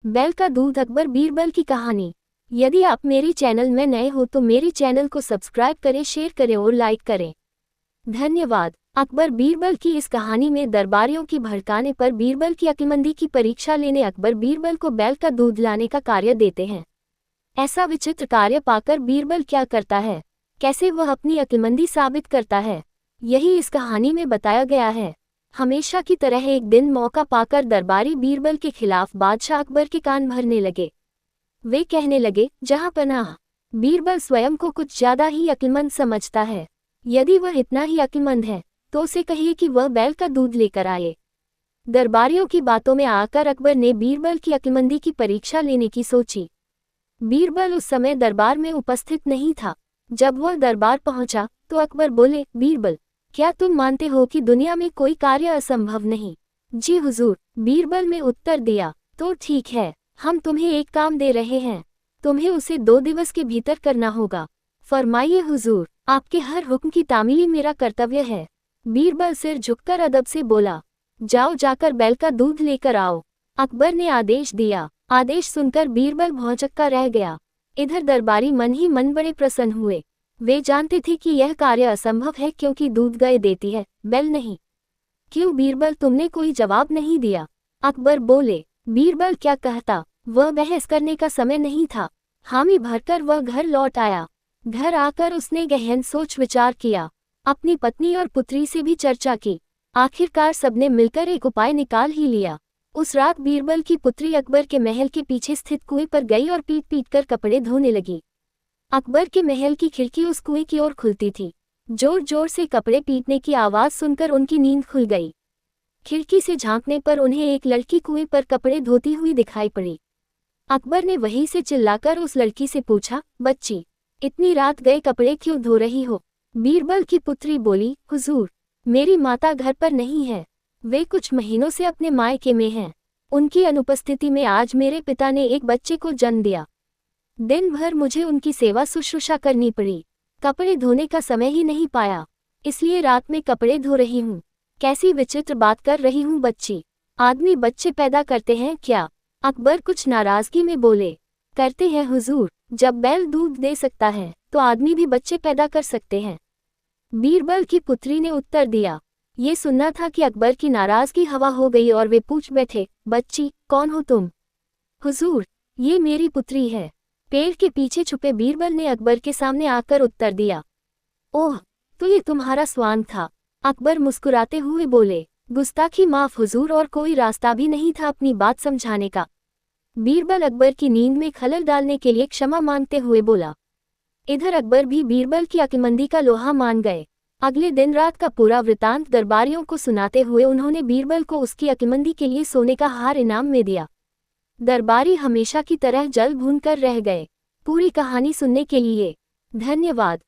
बैल का दूध अकबर बीरबल की कहानी। यदि आप मेरी चैनल में नए हो तो मेरी चैनल को सब्सक्राइब करें, शेयर करें और लाइक करें। धन्यवाद। अकबर बीरबल की इस कहानी में दरबारियों की भड़काने पर बीरबल की अक्लमंदी की परीक्षा लेने अकबर बीरबल को बैल का दूध लाने का कार्य देते हैं। ऐसा विचित्र कार्य पाकर बीरबल क्या करता है, कैसे वह अपनी अक्लमंदी साबित करता है, यही इस कहानी में बताया गया है। हमेशा की तरह एक दिन मौका पाकर दरबारी बीरबल के खिलाफ बादशाह अकबर के कान भरने लगे। वे कहने लगे, जहां पनाह, बीरबल स्वयं को कुछ ज्यादा ही अक्लमंद समझता है। यदि वह इतना ही अक्लमंद है तो उसे कहिए कि वह बैल का दूध लेकर आए। दरबारियों की बातों में आकर अकबर ने बीरबल की अक्लमंदी की परीक्षा लेने की सोची। बीरबल उस समय दरबार में उपस्थित नहीं था। जब वह दरबार पहुंचा तो अकबर बोले, बीरबल, क्या तुम मानते हो कि दुनिया में कोई कार्य असंभव नहीं? जी हुजूर, बीरबल ने उत्तर दिया। तो ठीक है, हम तुम्हें एक काम दे रहे हैं, तुम्हें उसे 2 दिवस के भीतर करना होगा। फरमाइए हुजूर, आपके हर हुक्म की तामीली मेरा कर्तव्य है। बीरबल सिर झुककर अदब से बोला, जाओ जाकर बैल का दूध लेकर आओ। अकबर ने आदेश दिया। आदेश सुनकर बीरबल भौंचक्का रह गया। इधर दरबारी मन ही मन बड़े प्रसन्न हुए। वे जानते थे कि यह कार्य असंभव है क्योंकि दूध गाय देती है, बैल नहीं। क्यों बीरबल, तुमने कोई जवाब नहीं दिया? अकबर बोले। बीरबल क्या कहता, वह बहस करने का समय नहीं था। हामी भरकर वह घर लौट आया। घर आकर उसने गहन सोच विचार किया, अपनी पत्नी और पुत्री से भी चर्चा की। आखिरकार सबने मिलकर एक उपाय निकाल ही लिया। उस रात बीरबल की पुत्री अकबर के महल के पीछे स्थित कुएं पर गई और पीट पीट कर कपड़े धोने लगी। अकबर के महल की खिड़की उस कुएं की ओर खुलती थी। जोर जोर से कपड़े पीटने की आवाज सुनकर उनकी नींद खुल गई। खिड़की से झांकने पर उन्हें एक लड़की कुएं पर कपड़े धोती हुई दिखाई पड़ी। अकबर ने वहीं से चिल्लाकर उस लड़की से पूछा, बच्ची, इतनी रात गए कपड़े क्यों धो रही हो? बीरबल की पुत्री बोली, हुजूर, मेरी माता घर पर नहीं है, वे कुछ महीनों से अपने मायके में हैं। उनकी अनुपस्थिति में आज मेरे पिता ने एक बच्चे को जन्म दिया। दिन भर मुझे उनकी सेवा शुश्रूषा करनी पड़ी, कपड़े धोने का समय ही नहीं पाया, इसलिए रात में कपड़े धो रही हूँ। कैसी विचित्र बात कर रही हूँ बच्ची, आदमी बच्चे पैदा करते हैं क्या? अकबर कुछ नाराजगी में बोले, करते हैं हुजूर, जब बैल दूध दे सकता है तो आदमी भी बच्चे पैदा कर सकते हैं। बीरबल की पुत्री ने उत्तर दिया। ये सुनना था कि अकबर की नाराजगी हवा हो गई और वे पूछ बैठे, बच्ची, कौन हो तुम? हुजूर, ये मेरी पुत्री है। पेड़ के पीछे छुपे बीरबल ने अकबर के सामने आकर उत्तर दिया। ओह, तो ये तुम्हारा स्वान था? अकबर मुस्कुराते हुए बोले, गुस्ताखी माफ हुजूर, और कोई रास्ता भी नहीं था अपनी बात समझाने का। बीरबल अकबर की नींद में खलल डालने के लिए क्षमा मांगते हुए बोला। इधर अकबर भी बीरबल की अक्लमंदी का लोहा मान गए। अगले दिन रात का पूरा वृतांत दरबारियों को सुनाते हुए उन्होंने बीरबल को उसकी अक्लमंदी के लिए सोने का हार इनाम में दिया। दरबारी हमेशा की तरह जल भून कर रह गए। पूरी कहानी सुनने के लिए धन्यवाद।